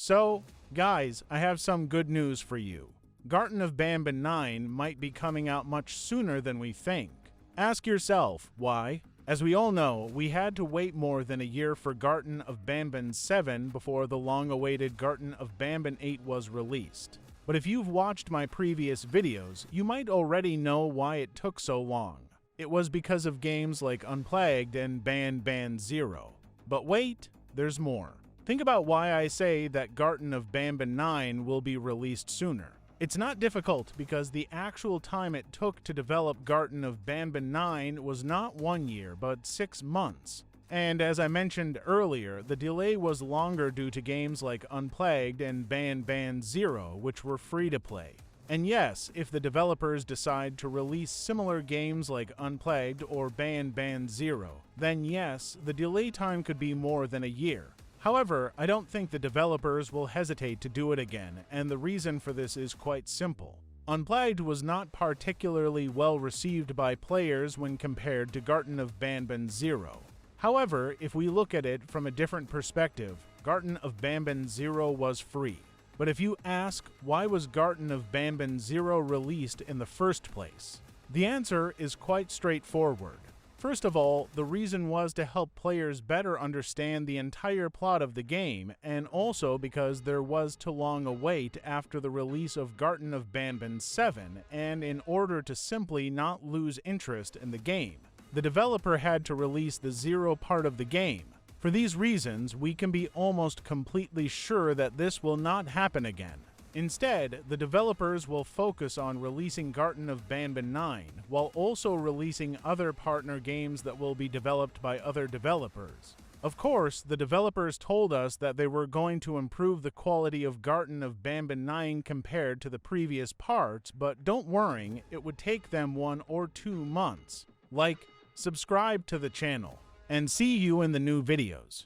So, guys, I have some good news for you. Garten of BanBan 9 might be coming out much sooner than we think. Ask yourself, why? As we all know, we had to wait more than a year for Garten of BanBan 7 before the long-awaited Garten of BanBan 8 was released. But if you've watched my previous videos, you might already know why it took so long. It was because of games like Unplagued and BanBan 0. But wait, there's more. Think about why I say that Garten of BanBan 9 will be released sooner. It's not difficult because the actual time it took to develop Garten of BanBan 9 was not 1 year, but 6 months. And as I mentioned earlier, the delay was longer due to games like Unplagued and BanBan 0, which were free to play. And yes, if the developers decide to release similar games like Unplagued or BanBan 0, then yes, the delay time could be more than a year. However, I don't think the developers will hesitate to do it again, and the reason for this is quite simple. Unplagued was not particularly well received by players when compared to Garten of BanBan 0. However, if we look at it from a different perspective, Garten of BanBan 0 was free. But if you ask, why was Garten of BanBan 0 released in the first place? The answer is quite straightforward. First of all, the reason was to help players better understand the entire plot of the game, and also because there was too long a wait after the release of Garten of BanBan 7, and in order to simply not lose interest in the game, the developer had to release the 0 part of the game. For these reasons, we can be almost completely sure that this will not happen again. Instead, the developers will focus on releasing Garten of BanBan 9, while also releasing other partner games that will be developed by other developers. Of course, the developers told us that they were going to improve the quality of Garten of BanBan 9 compared to the previous parts, but don't worry, it would take them 1 or 2 months. Like, subscribe to the channel, and see you in the new videos.